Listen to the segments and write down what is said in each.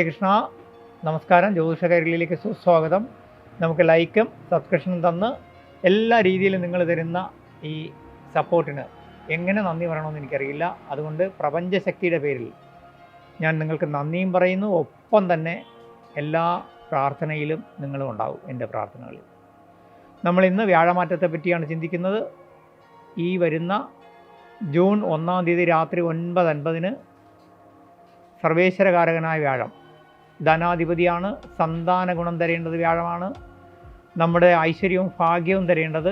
കൃഷ്ണ. നമസ്കാരം. ജ്യോതിഷ കൈരളിയിലേക്ക് സുസ്വാഗതം. നമുക്ക് ലൈക്കും സബ്സ്ക്രിപ്ഷനും തന്ന് എല്ലാ രീതിയിലും നിങ്ങൾ തരുന്ന ഈ സപ്പോർട്ടിന് എങ്ങനെ നന്ദി പറയണമെന്ന് എനിക്കറിയില്ല. അതുകൊണ്ട് പ്രപഞ്ചശക്തിയുടെ പേരിൽ ഞാൻ നിങ്ങൾക്ക് നന്ദിയും പറയുന്നു. ഒപ്പം തന്നെ എല്ലാ പ്രാർത്ഥനയിലും നിങ്ങളും ഉണ്ടാവും, എൻ്റെ പ്രാർത്ഥനകളിൽ. നമ്മൾ ഇന്ന് വ്യാഴമാറ്റത്തെ പറ്റിയാണ് ചിന്തിക്കുന്നത്. ഈ വരുന്ന ജൂൺ 1-ാം തീയതി രാത്രി 9:50 സർവേശ്വരകാരകനായ വ്യാഴം, ധനാധിപതിയാണ്. സന്താന ഗുണം തരേണ്ടത് വ്യാഴമാണ്. നമ്മുടെ ഐശ്വര്യവും ഭാഗ്യവും തരേണ്ടത്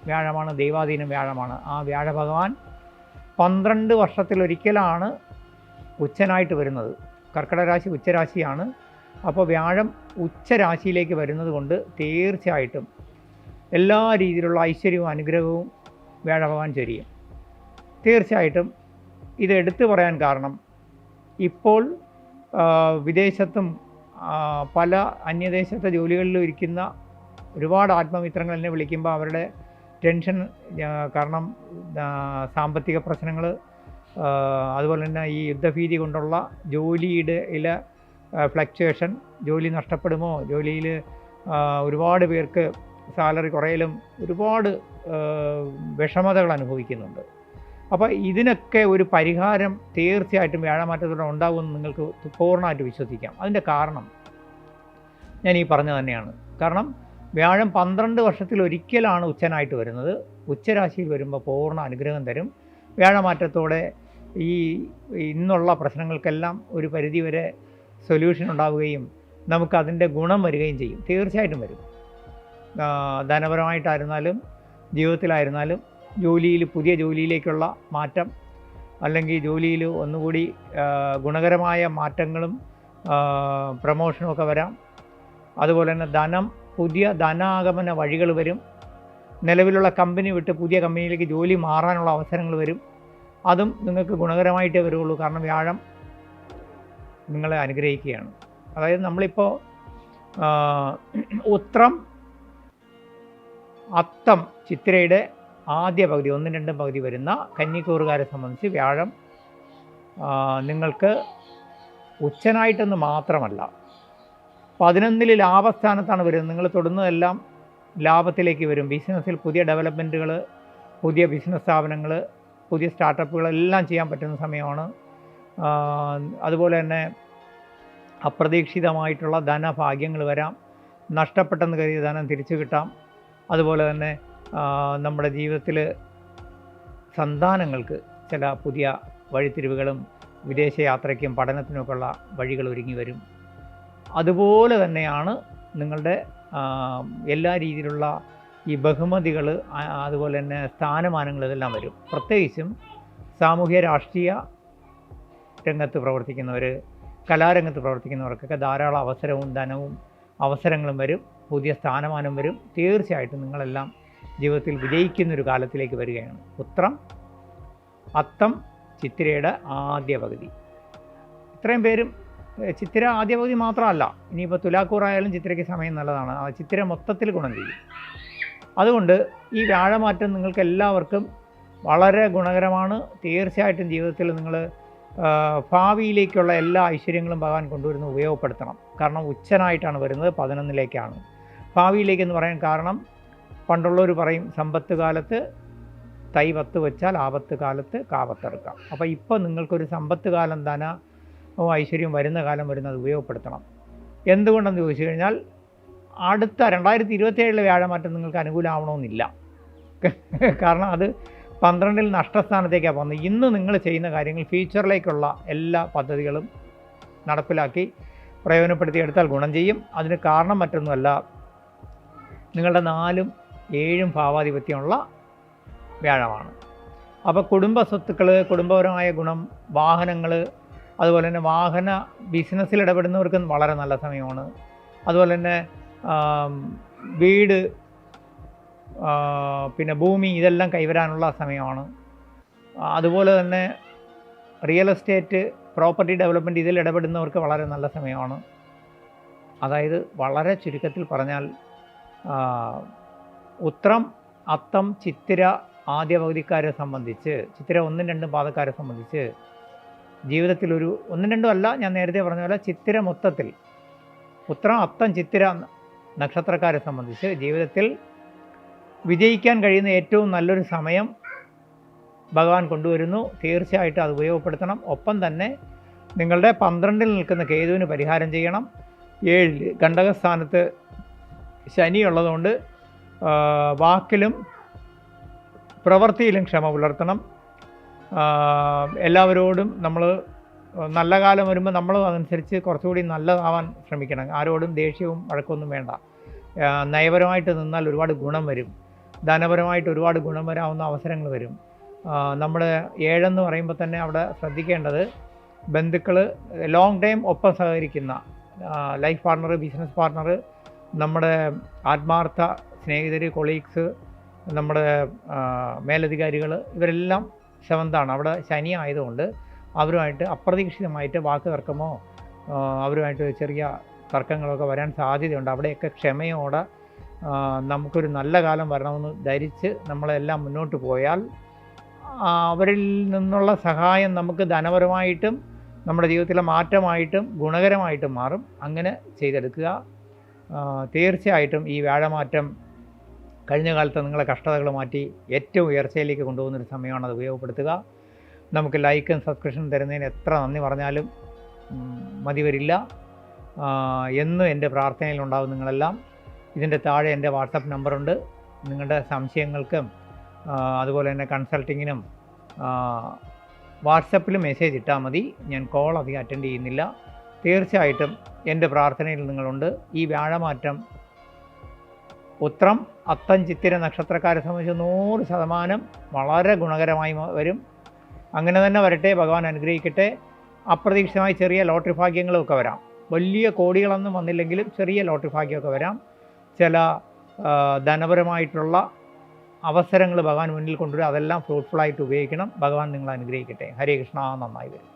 വ്യാഴമാണ്. ദൈവാധീനം വ്യാഴമാണ്. ആ വ്യാഴഭഗവാൻ 12 വർഷത്തിലൊരിക്കലാണ് ഉച്ചനായിട്ട് വരുന്നത്. കർക്കിടകരാശി ഉച്ചരാശിയാണ്. അപ്പോൾ വ്യാഴം ഉച്ചരാശിയിലേക്ക് വരുന്നത് കൊണ്ട് തീർച്ചയായിട്ടും എല്ലാ രീതിയിലുള്ള ഐശ്വര്യവും അനുഗ്രഹവും വ്യാഴഭഗവാൻ ചൊരിയും. തീർച്ചയായിട്ടും ഇത് എടുത്തു പറയാൻ കാരണം, ഇപ്പോൾ വിദേശത്തും പല അന്യദേശത്തെ ജോലികളിലും ഇരിക്കുന്ന ഒരുപാട് ആത്മമിത്രങ്ങൾ എന്നെ വിളിക്കുമ്പോൾ അവരുടെ ടെൻഷൻ കാരണം സാമ്പത്തിക പ്രശ്നങ്ങൾ, അതുപോലെ തന്നെ ഈ യുദ്ധഭീതി കൊണ്ടുള്ള ജോലിയുടെ ഫ്ലക്ച്വേഷൻ, ജോലി നഷ്ടപ്പെടുമോ, ജോലിയിൽ ഒരുപാട് പേർക്ക് സാലറി കുറയലും ഒരുപാട് വിഷമതകൾ അനുഭവിക്കുന്നുണ്ട്. അപ്പോൾ ഇതിനൊക്കെ ഒരു പരിഹാരം തീർച്ചയായിട്ടും വ്യാഴമാറ്റത്തോടെ ഉണ്ടാകുമെന്ന് നിങ്ങൾക്ക് പൂർണ്ണമായിട്ട് വിശ്വസിക്കാം. അതിൻ്റെ കാരണം ഞാൻ ഈ പറഞ്ഞു തന്നെയാണ്. കാരണം വ്യാഴം 12 വർഷത്തിലൊരിക്കലാണ് ഉച്ചനായിട്ട് വരുന്നത്. ഉച്ചരാശിയിൽ വരുമ്പോൾ പൂർണ്ണ അനുഗ്രഹം തരും. വ്യാഴമാറ്റത്തോടെ ഈ ഇന്നുള്ള പ്രശ്നങ്ങൾക്കെല്ലാം ഒരു പരിധിവരെ സൊല്യൂഷൻ ഉണ്ടാവുകയും നമുക്കതിൻ്റെ ഗുണം വരികയും ചെയ്യും. തീർച്ചയായിട്ടും വരും. ധനപരമായിട്ടായിരുന്നാലും ജീവിതത്തിലായിരുന്നാലും, ജോലിയിൽ പുതിയ ജോലിയിലേക്കുള്ള മാറ്റം, അല്ലെങ്കിൽ ജോലിയിൽ ഒന്നുകൂടി ഗുണകരമായ മാറ്റങ്ങളും പ്രമോഷനും ഒക്കെ വരാം. അതുപോലെ തന്നെ പുതിയ ധനാഗമന വഴികൾ വരും. നിലവിലുള്ള കമ്പനി വിട്ട് പുതിയ കമ്പനിയിലേക്ക് ജോലി മാറാനുള്ള അവസരങ്ങൾ വരും. അതും നിങ്ങൾക്ക് ഗുണകരമായിട്ടേ വരുള്ളൂ. കാരണം വ്യാഴം നിങ്ങളെ അനുഗ്രഹിക്കുകയാണ്. അതായത് നമ്മളിപ്പോൾ ഉത്രം, അത്തം, ചിത്തിരയുടെ ആദ്യ പകുതി 1-2 പകുതി വരുന്ന കന്നിക്കൂറുകാരെ സംബന്ധിച്ച് വ്യാഴം നിങ്ങൾക്ക് ഉച്ചനായിട്ടെന്ന് മാത്രമല്ല 11-ൽ ലാഭസ്ഥാനത്താണ് വരുന്നത്. നിങ്ങൾ തൊടുന്നതെല്ലാം ലാഭത്തിലേക്ക് വരും. ബിസിനസ്സിൽ പുതിയ ഡെവലപ്മെൻറ്റുകൾ, പുതിയ ബിസിനസ് സ്ഥാപനങ്ങൾ, പുതിയ സ്റ്റാർട്ടപ്പുകളെല്ലാം ചെയ്യാൻ പറ്റുന്ന സമയമാണ്. അതുപോലെ തന്നെ അപ്രതീക്ഷിതമായിട്ടുള്ള ധനഭാഗ്യങ്ങൾ വരാം. നഷ്ടപ്പെട്ടെന്ന് കരുതിയ ധനം തിരിച്ചു കിട്ടാം. അതുപോലെ തന്നെ നമ്മുടെ ജീവിതത്തിൽ സന്താനങ്ങൾക്ക് ചില പുതിയ വഴിത്തിരിവുകളും വിദേശയാത്രയ്ക്കും പഠനത്തിനുമൊക്കെയുള്ള വഴികൾ ഒരുങ്ങി വരും. അതുപോലെ തന്നെയാണ് നിങ്ങളുടെ എല്ലാ രീതിയിലുള്ള ഈ ബഹുമതികൾ, അതുപോലെ തന്നെ സ്ഥാനമാനങ്ങൾ, ഇതെല്ലാം വരും. പ്രത്യേകിച്ചും സാമൂഹ്യ രാഷ്ട്രീയ രംഗത്ത് പ്രവർത്തിക്കുന്നവർ, കലാരംഗത്ത് പ്രവർത്തിക്കുന്നവർക്കൊക്കെ ധാരാളം അവസരവും ധനവും അവസരങ്ങളും വരും. പുതിയ സ്ഥാനമാനം വരും. തീർച്ചയായിട്ടും നിങ്ങളെല്ലാം ജീവിതത്തിൽ വിജയിക്കുന്നൊരു കാലത്തിലേക്ക് വരികയാണ്. ഉത്രം, അത്തം, ചിത്തിരയുടെ ആദ്യ പകുതി. ഇത്രയും പേരും ചിത്തിര ആദ്യ പകുതി മാത്രമല്ല, ഇനിയിപ്പോൾ തുലാക്കൂറായാലും ചിത്തിരയ്ക്ക് സമയം നല്ലതാണ്. ചിത്തിര മൊത്തത്തിൽ ഗുണം ചെയ്യും. അതുകൊണ്ട് ഈ വ്യാഴമാറ്റം നിങ്ങൾക്ക് എല്ലാവർക്കും വളരെ ഗുണകരമാണ്. തീർച്ചയായിട്ടും ജീവിതത്തിൽ നിങ്ങൾ ഭാവിയിലേക്കുള്ള എല്ലാ ഐശ്വര്യങ്ങളും ഭഗവാൻ കൊണ്ടുവരുന്നത് ഉപയോഗപ്പെടുത്തണം. കാരണം ഉച്ചനായിട്ടാണ് വരുന്നത്, 11-ലേക്കാണ്. ഭാവിയിലേക്കെന്ന് പറയാൻ കാരണം, പണ്ടുള്ളവർ പറയും സമ്പത്ത് കാലത്ത് തൈ 10 വെച്ചാൽ ആപത്ത് കാലത്ത് കാവത്തെടുക്കാം. അപ്പോൾ ഇപ്പോൾ നിങ്ങൾക്കൊരു സമ്പത്ത് കാലം, ധനവും ഐശ്വര്യവും വരുന്ന കാലം വരുന്നത് ഉപയോഗപ്പെടുത്തണം. എന്തുകൊണ്ടെന്ന് ചോദിച്ചു കഴിഞ്ഞാൽ, അടുത്ത 2027 വ്യാഴമാറ്റം നിങ്ങൾക്ക് അനുകൂലമാവണമെന്നില്ല. കാരണം അത് 12-ൽ നഷ്ടസ്ഥാനത്തേക്കാണ് പോകുന്നത്. ഇന്ന് നിങ്ങൾ ചെയ്യുന്ന കാര്യങ്ങൾ ഫ്യൂച്ചറിലേക്കുള്ള എല്ലാ പദ്ധതികളും നടപ്പിലാക്കി പ്രയോജനപ്പെടുത്തിയെടുത്താൽ ഗുണം ചെയ്യും. അതിന് കാരണം മറ്റൊന്നുമല്ല, നിങ്ങളുടെ 4ഉം 7ഉം ഭാവാധിപത്യമുള്ള വ്യാഴമാണ്. അപ്പോൾ കുടുംബ സ്വത്തുക്കൾ, കുടുംബപരമായ ഗുണം, വാഹനങ്ങൾ, അതുപോലെ തന്നെ വാഹന ബിസിനസ്സിൽ ഇടപെടുന്നവർക്കും വളരെ നല്ല സമയമാണ്. അതുപോലെ തന്നെ വീട്, പിന്നെ ഭൂമി, ഇതെല്ലാം കൈവരാനുള്ള സമയമാണ്. അതുപോലെ തന്നെ റിയൽ എസ്റ്റേറ്റ്, പ്രോപ്പർട്ടി ഡെവലപ്മെൻറ്റ്, ഇതിൽ ഇടപെടുന്നവർക്ക് വളരെ നല്ല സമയമാണ്. അതായത് വളരെ ചുരുക്കത്തിൽ പറഞ്ഞാൽ, ഉത്രം, അത്തം, ചിത്തിര ആദ്യ പകുതിക്കാരെ സംബന്ധിച്ച്, ചിത്തിര 1-2 പാദക്കാരെ സംബന്ധിച്ച് ജീവിതത്തിലൊരു ഒന്നും രണ്ടും അല്ല, ഞാൻ നേരത്തെ പറഞ്ഞ പോലെ ചിത്തിര മൊത്തത്തിൽ ഉത്രം അത്തം ചിത്തിര നക്ഷത്രക്കാരെ സംബന്ധിച്ച് ജീവിതത്തിൽ വിജയിക്കാൻ കഴിയുന്ന ഏറ്റവും നല്ലൊരു സമയം ഭഗവാൻ കൊണ്ടുവരുന്നു. തീർച്ചയായിട്ടും അത് ഉപയോഗപ്പെടുത്തണം. ഒപ്പം തന്നെ നിങ്ങളുടെ 12-ൽ നിൽക്കുന്ന കേതുവിന് പരിഹാരം ചെയ്യണം. 7 കണ്ടകസ്ഥാനത്ത് ശനി ഉള്ളതുകൊണ്ട് വാക്കിലും പ്രവൃത്തിയിലും ക്ഷമ പുലർത്തണം. എല്ലാവരോടും നമ്മൾ നല്ല കാലം വരുമ്പോൾ നമ്മൾ അതനുസരിച്ച് കുറച്ചുകൂടി നല്ലതാവാൻ ശ്രമിക്കണം. ആരോടും ദേഷ്യവും വഴക്കൊന്നും വേണ്ട. നയപരമായിട്ട് നിന്നാൽ ഒരുപാട് ഗുണം വരും. ധനപരമായിട്ട് ഒരുപാട് ഗുണം വരാവുന്ന അവസരങ്ങൾ വരും. നമ്മുടെ 7 എന്ന് പറയുമ്പോൾ തന്നെ അവിടെ ശ്രദ്ധിക്കേണ്ടത് ബന്ധുക്കൾ, ലോങ് ടൈം ഒപ്പം സഹകരിക്കുന്ന ലൈഫ് പാർട്ണർ, ബിസിനസ് പാർട്ണർ, നമ്മുടെ ആത്മാർത്ഥ സ്നേഹിതർ, കൊളീഗ്സ്, നമ്മുടെ മേലധികാരികൾ, ഇവരെല്ലാം സെവന്താണ്. അവിടെ ശനി ആയതുകൊണ്ട് അവരുമായിട്ട് അപ്രതീക്ഷിതമായിട്ട് വാക്ക് തർക്കമോ അവരുമായിട്ട് ചെറിയ തർക്കങ്ങളൊക്കെ വരാൻ സാധ്യതയുണ്ട്. അവിടെയൊക്കെ ക്ഷമയോടെ നമുക്കൊരു നല്ല കാലം വരണമെന്ന് ധരിച്ച് നമ്മളെല്ലാം മുന്നോട്ട് പോയാൽ അവരിൽ നിന്നുള്ള സഹായം നമുക്ക് ധനപരമായിട്ടും നമ്മുടെ ജീവിതത്തിലെ മാറ്റമായിട്ടും ഗുണകരമായിട്ടും മാറും. അങ്ങനെ ചെയ്തെടുക്കുക. തീർച്ചയായിട്ടും ഈ വ്യാഴമാറ്റം കഴിഞ്ഞ കാലത്ത് നിങ്ങളെ കഷ്ടതകൾ മാറ്റി ഏറ്റവും ഉയർച്ചയിലേക്ക് കൊണ്ടുപോകുന്നൊരു സമയമാണ്. അത് ഉപയോഗപ്പെടുത്തുക. നമുക്ക് ലൈക്കും സബ്സ്ക്രിപ്ഷൻ തരുന്നതിന് എത്ര നന്ദി പറഞ്ഞാലും മതി വരില്ല. എന്നും എൻ്റെ പ്രാർത്ഥനയിലുണ്ടാവും നിങ്ങളെല്ലാം. ഇതിൻ്റെ താഴെ എൻ്റെ വാട്സപ്പ് നമ്പറുണ്ട്. നിങ്ങളുടെ സംശയങ്ങൾക്കും അതുപോലെ തന്നെ കൺസൾട്ടിങ്ങിനും വാട്സപ്പിൽ മെസ്സേജ് ഇട്ടാൽ മതി. ഞാൻ കോൾ അധികം അറ്റൻഡ് ചെയ്യുന്നില്ല. തീർച്ചയായിട്ടും എൻ്റെ പ്രാർത്ഥനയിൽ നിങ്ങളുണ്ട്. ഈ വ്യാഴമാറ്റം ഉത്രം അത്തം ചിത്തിര നക്ഷത്രക്കാരെ സംബന്ധിച്ച് 100% വളരെ ഗുണകരമായി വരും. അങ്ങനെ തന്നെ വരട്ടെ. ഭഗവാൻ അനുഗ്രഹിക്കട്ടെ. അപ്രതീക്ഷിതമായി ചെറിയ ലോട്ടറി ഭാഗ്യങ്ങളൊക്കെ വരാം. വലിയ കോടികളൊന്നും വന്നില്ലെങ്കിലും ചെറിയ ലോട്ടറി ഭാഗ്യമൊക്കെ വരാം. ചില ധനപരമായിട്ടുള്ള അവസരങ്ങൾ ഭഗവാൻ മുന്നിൽ കൊണ്ടുവരും. അതെല്ലാം ഫ്രൂട്ട്ഫുള്ളായിട്ട് ഉപയോഗിക്കണം. ഭഗവാൻ നിങ്ങളെ അനുഗ്രഹിക്കട്ടെ. ഹരേ കൃഷ്ണ. നന്നായി വരും.